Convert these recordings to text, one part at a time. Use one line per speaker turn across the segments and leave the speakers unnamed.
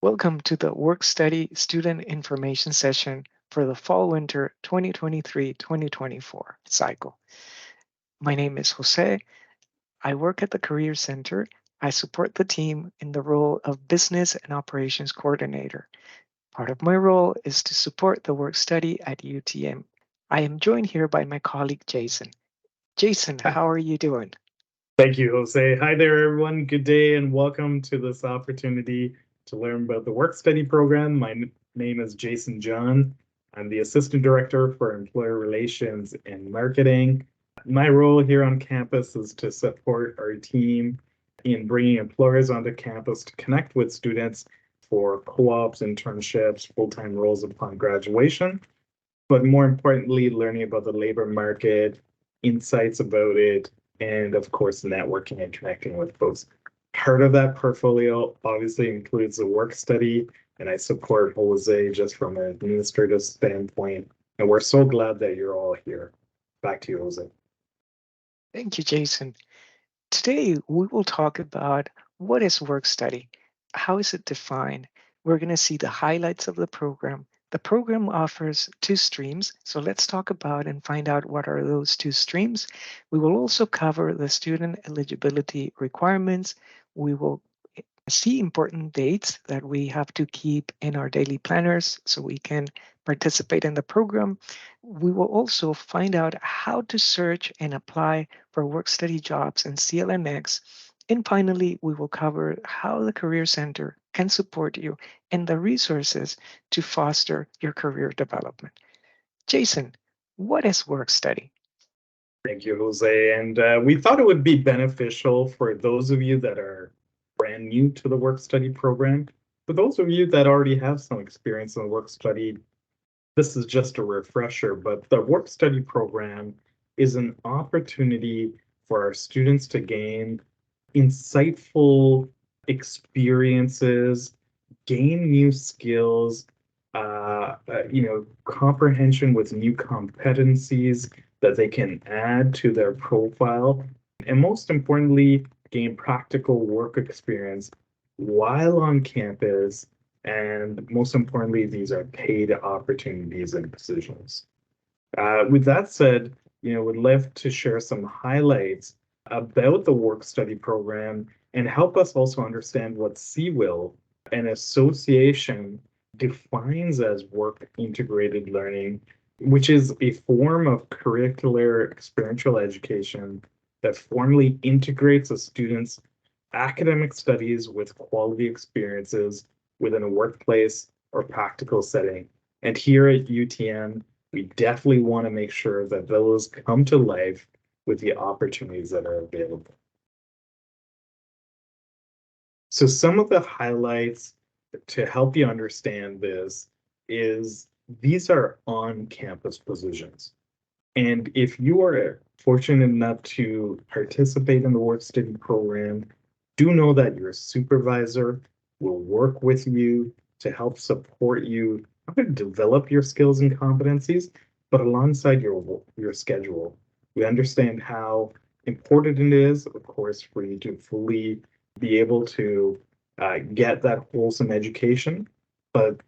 Welcome to the Work Study Student Information Session for the Fall-Winter 2023-2024 cycle. My name is Jose. I work at the Career Center. I support the team in the role of Business and Operations Coordinator. Part of my role is to support the work study at UTM. I am joined here by my colleague Jason. Jason, how are you doing?
Thank you, Jose. Hi there, everyone. Good day and welcome to this opportunity to learn about the work study program. My name is Jason John. I'm the Assistant Director for Employer Relations and Marketing. My role here on campus is to support our team in bringing employers onto campus to connect with students for co-ops, internships, full-time roles upon graduation, but more importantly, learning about the labor market, insights about it, and of course, networking and connecting with folks. Part of that portfolio obviously includes the work study, and I support Jose just from an administrative standpoint. And we're so glad that you're all here. Back to you, Jose.
Thank you, Jason. Today, we will talk about what is work study, how is it defined. We're going to see the highlights of the program. The program offers two streams, so let's talk about and find out what are those two streams. We will also cover the student eligibility requirements. We will see important dates that we have to keep in our daily planners so we can participate in the program. We will also find out how to search and apply for work study jobs in CLNX. And finally, we will cover how the Career Center can support you and the resources to foster your career development. Jason, what is work study?
Thank you, Jose. And we thought it would be beneficial for those of you that are brand new to the work study program. For those of you that already have some experience in the work study, this is just a refresher, but the work study program is an opportunity for our students to gain insightful experiences, gain new skills, comprehension with new competencies that they can add to their profile, and most importantly, gain practical work experience while on campus. And most importantly, these are paid opportunities and positions. With that said, would love to share some highlights about the work study program and help us also understand what CWIL, an association, defines as work integrated learning, which is a form of curricular experiential education that formally integrates a student's academic studies with quality experiences within a workplace or practical setting. And here at UTM, we definitely want to make sure that those come to life with the opportunities that are available. So some of the highlights to help you understand this is these are on-campus positions. And if you are fortunate enough to participate in the work study program, do know that your supervisor will work with you to help support you, not to develop your skills and competencies, but alongside your schedule. We understand how important it is, of course, for you to fully be able to get that wholesome education, but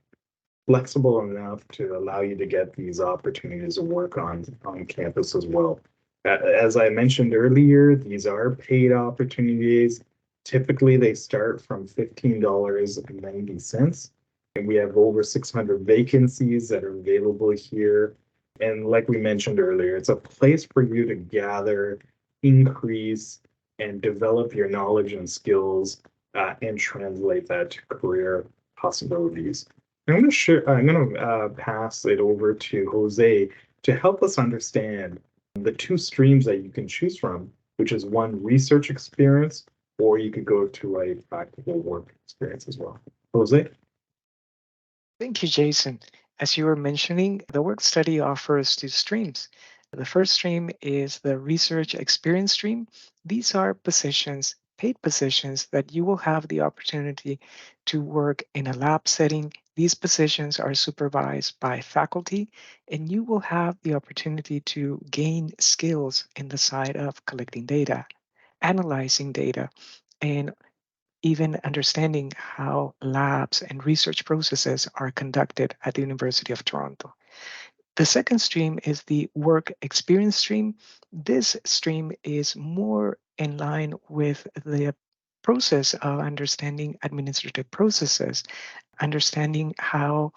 flexible enough to allow you to get these opportunities to work on campus as well. As I mentioned earlier, these are paid opportunities. Typically, they start from $15.90, and we have over 600 vacancies that are available here. And like we mentioned earlier, it's a place for you to gather, increase, and develop your knowledge and skills and translate that to career possibilities. I'm going to pass it over to Jose to help us understand the two streams that you can choose from, which is one research experience, or you could go to a practical work experience as well. Jose?
Thank you, Jason. As you were mentioning, the work study offers two streams. The first stream is the research experience stream. These are positions, paid positions, that you will have the opportunity to work in a lab setting. These positions are supervised by faculty, and you will have the opportunity to gain skills in the side of collecting data, analyzing data, and even understanding how labs and research processes are conducted at the University of Toronto. The second stream is the work experience stream. This stream is more in line with the process of understanding administrative processes, understanding how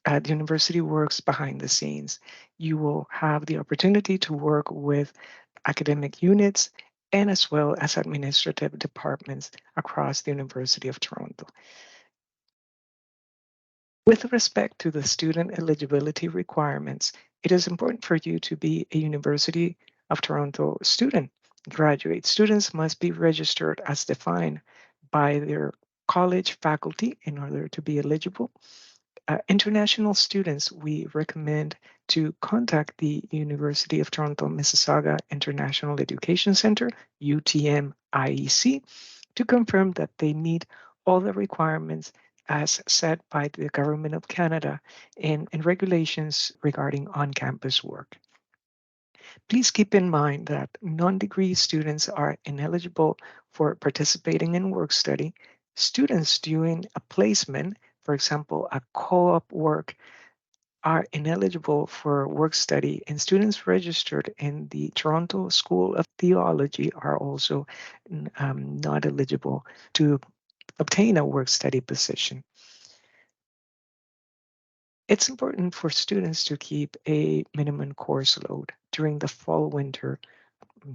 the university works behind the scenes. You will have the opportunity to work with academic units and as well as administrative departments across the University of Toronto. With respect to the student eligibility requirements, it is important for you to be a University of Toronto student. Graduate students must be registered as defined by their college faculty in order to be eligible. International students, we recommend to contact the University of Toronto Mississauga International Education Center, UTM IEC, to confirm that they meet all the requirements as set by the Government of Canada and regulations regarding on-campus work. Please keep in mind that non-degree students are ineligible for participating in work study. Students doing a placement, for example, a co-op work, are ineligible for work study, and students registered in the Toronto School of Theology are also not eligible to obtain a work study position. It's important for students to keep a minimum course load during the fall-winter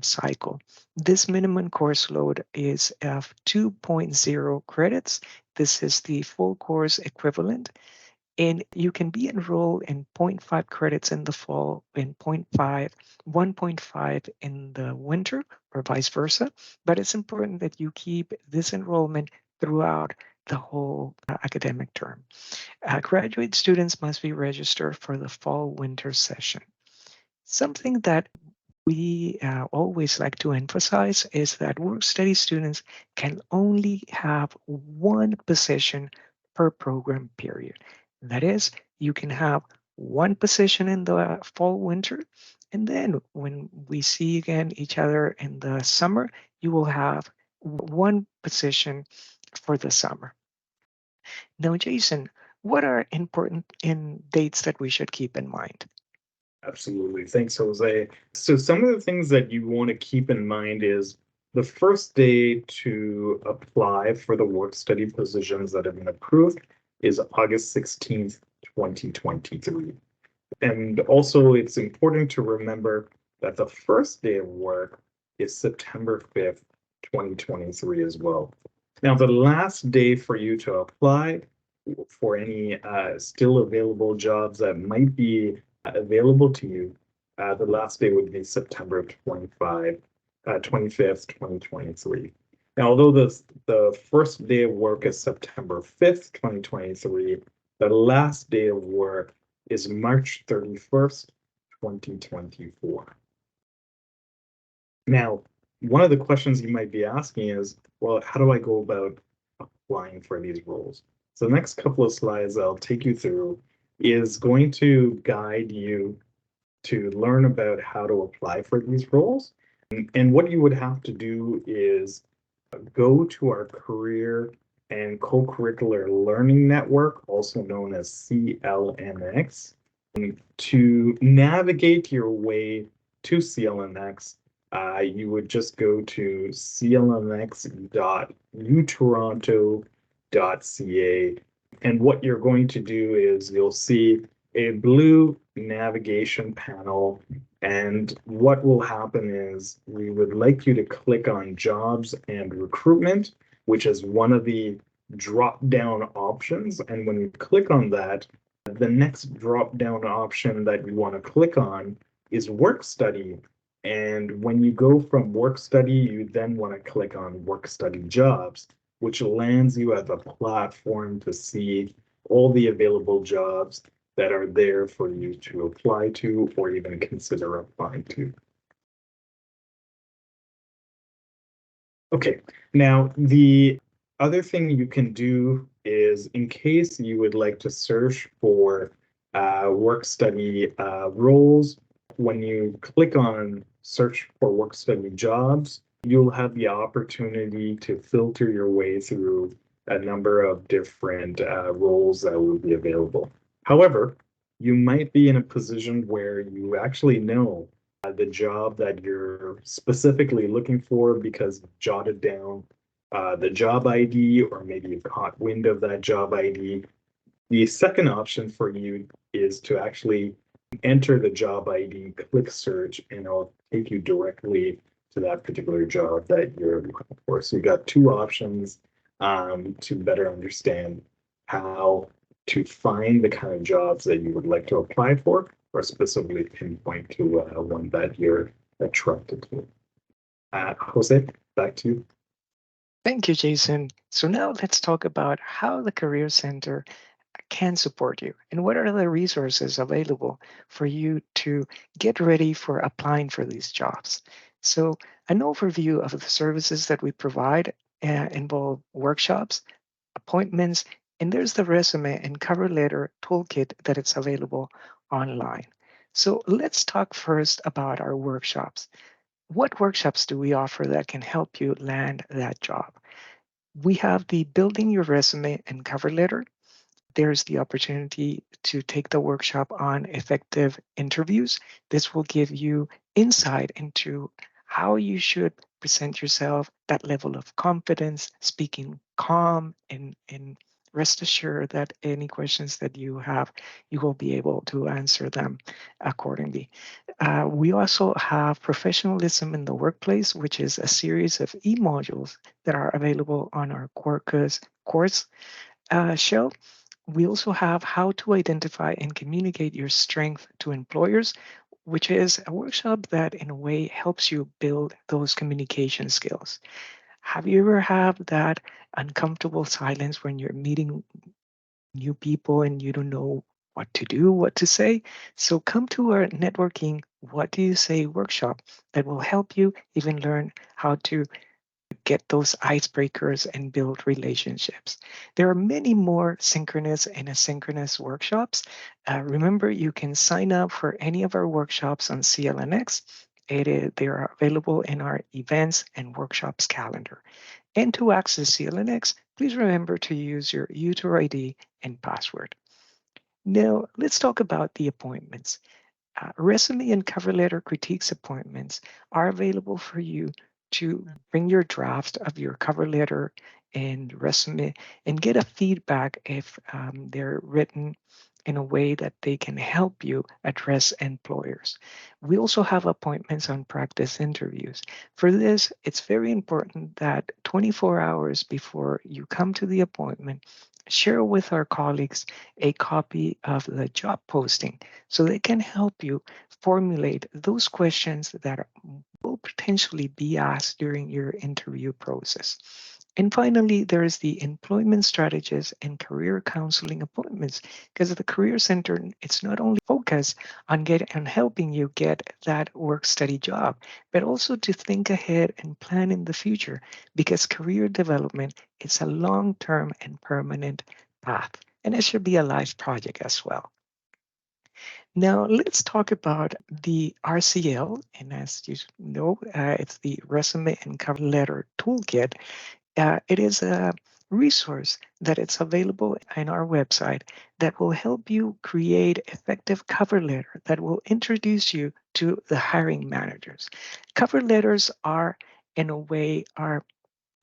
cycle. This minimum course load is of 2.0 credits. This is the full course equivalent, and you can be enrolled in zero point 0.5 credits in the fall and 1.5 in the winter, or vice versa. But it's important that you keep this enrollment throughout the whole academic term. Graduate students must be registered for the fall winter session. Something that we always like to emphasize is that work study students can only have one position per program period. That is, you can have one position in the fall winter, and then when we see again each other in the summer, you will have one position for the summer. Now, Jason, what are important in dates that we should keep in mind?
Absolutely. Thanks, Jose. So some of the things that you want to keep in mind is the first day to apply for the work study positions that have been approved is August 16th, 2023. And also it's important to remember that the first day of work is September 5th, 2023 as well. Now, the last day for you to apply for any still available jobs that might be available to you, the last day would be September 25th, 2023. Now, although the first day of work is September 5th, 2023, the last day of work is March 31st, 2024. Now, one of the questions you might be asking is, well, how do I go about applying for these roles? So the next couple of slides I'll take you through is going to guide you to learn about how to apply for these roles. And what you would have to do is go to our career and co-curricular learning network, also known as CLNX, to navigate your way to CLNX. You would just go to clnx.utoronto.ca. And what you're going to do is you'll see a blue navigation panel. And what will happen is we would like you to click on jobs and recruitment, which is one of the drop down options. And when you click on that, the next drop down option that you want to click on is work study. And when you go from work study, you then want to click on work study jobs, which lands you at the platform to see all the available jobs that are there for you to apply to or even consider applying to. Okay, now the other thing you can do is in case you would like to search for work study roles, when you click on search for work study jobs, you'll have the opportunity to filter your way through a number of different roles that will be available. However, you might be in a position where you actually know the job that you're specifically looking for because you jotted down the job ID, or maybe you've caught wind of that job ID. The second option for you is to actually enter the job ID, click search, and it'll take you directly to that particular job that you're looking for. So you got two options to better understand how to find the kind of jobs that you would like to apply for, or specifically pinpoint to one that you're attracted to. Jose, back to you.
Thank you, Jason. So now let's talk about how the Career Center can support you and what are the resources available for you to get ready for applying for these jobs. So, an overview of the services that we provide involve workshops, appointments, and there's the resume and cover letter toolkit that it's available online. So, let's talk first about our workshops. What workshops do we offer that can help you land that job? We have the Building Your Resume and Cover Letter. There's the opportunity to take the workshop on effective interviews. This will give you insight into how you should present yourself, that level of confidence, speaking calm, and rest assured that any questions that you have, you will be able to answer them accordingly. We also have Professionalism in the Workplace, which is a series of e-modules that are available on our course shell. We also have How to Identify and Communicate Your Strength to Employers, which is a workshop that, in a way, helps you build those communication skills. Have you ever had that uncomfortable silence when you're meeting new people and you don't know what to do, what to say? So come to our networking What Do You Say workshop that will help you even learn how to get those icebreakers and build relationships. There are many more synchronous and asynchronous workshops. Remember, you can sign up for any of our workshops on CLNX. They are available in our events and workshops calendar. And to access CLNX, please remember to use your user ID and password. Now, let's talk about the appointments. Resume and cover letter critiques appointments are available for you to bring your draft of your cover letter and resume and get a feedback if they're written in a way that they can help you address employers. We also have appointments on practice interviews. For this, it's very important that 24 hours before you come to the appointment, share with our colleagues a copy of the job posting so they can help you formulate those questions that will potentially be asked during your interview process. And finally, there is the employment strategist and career counseling appointments, because the Career Center, it's not only focused on helping you get that work study job, but also to think ahead and plan in the future, because career development is a long-term and permanent path, and it should be a life project as well. Now, let's talk about the RCL. And as you know, it's the Resume and Cover Letter Toolkit. It is a resource that it's available in our website that will help you create effective cover letter that will introduce you to the hiring managers. Cover letters are, in a way, our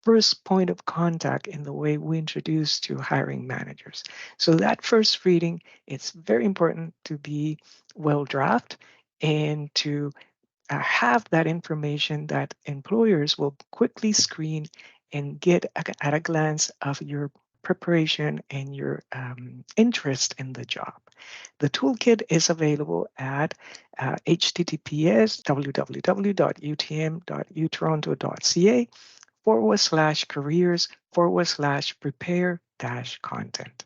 first point of contact in the way we introduce to hiring managers. So that first reading, it's very important to be well drafted and to have that information that employers will quickly screen and get at a glance of your preparation and your interest in the job. The toolkit is available at https www.utm.utoronto.ca /careers/prepare content.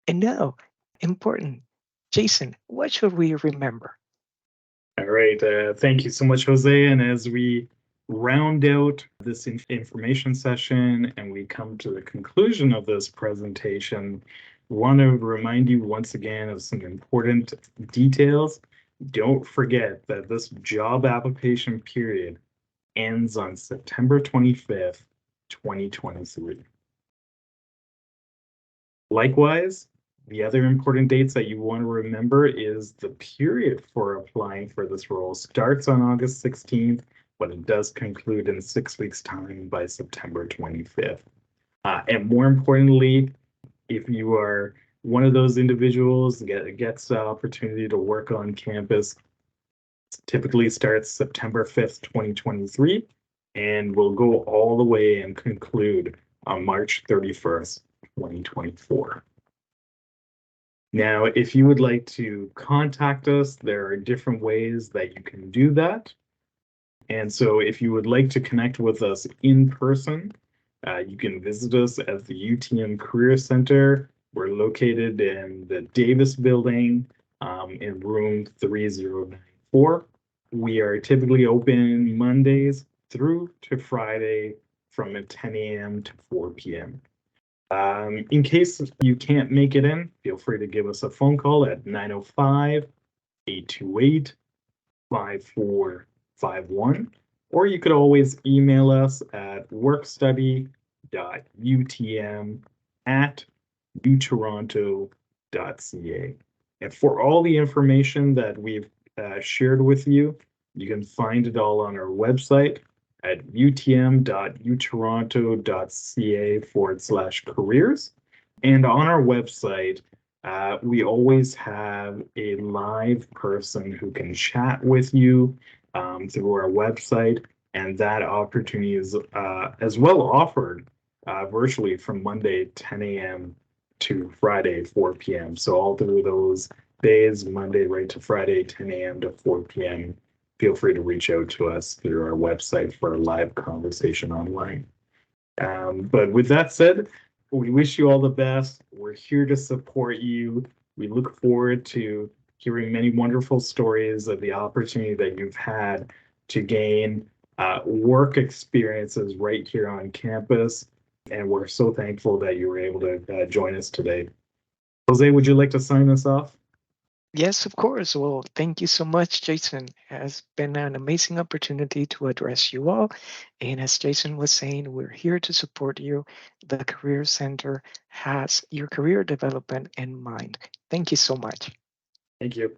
And now, important, Jason, what should we remember?
All right. Thank you so much, Jose. And as we round out this information session and we come to the conclusion of this presentation, we want to remind you once again of some important details. Don't forget that this job application period ends on September 25th, 2023. Likewise, the other important dates that you want to remember is the period for applying for this role starts on August 16th, but it does conclude in 6 weeks' time by September 25th. And more importantly, if you are one of those individuals that gets the opportunity to work on campus, typically starts September 5th, 2023, and will go all the way and conclude on March 31st, 2024. Now, if you would like to contact us, there are different ways that you can do that. And so if you would like to connect with us in person, you can visit us at the UTM Career Center. We're located in the Davis Building in room 3094. We are typically open Mondays through to Friday from 10 a.m. to 4 p.m. In case you can't make it in, feel free to give us a phone call at 905-828-5451, or you could always email us at workstudy.utm@utoronto.ca. And for all the information that we've shared with you, you can find it all on our website at utm.utoronto.ca/careers. And on our website, we always have a live person who can chat with you through our website. And that opportunity is as well offered virtually from Monday 10 a.m. to Friday 4 p.m. So all through those days, Monday right to Friday 10 a.m. to 4 p.m., feel free to reach out to us through our website for a live conversation online. But with that said, we wish you all the best. We're here to support you. We look forward to hearing many wonderful stories of the opportunity that you've had to gain work experiences right here on campus. And we're so thankful that you were able to join us today. Jose, would you like to sign us off?
Yes, of course. Well, thank you so much, Jason. It has been an amazing opportunity to address you all. And as Jason was saying, we're here to support you. The Career Center has your career development in mind. Thank you so much.
Thank you.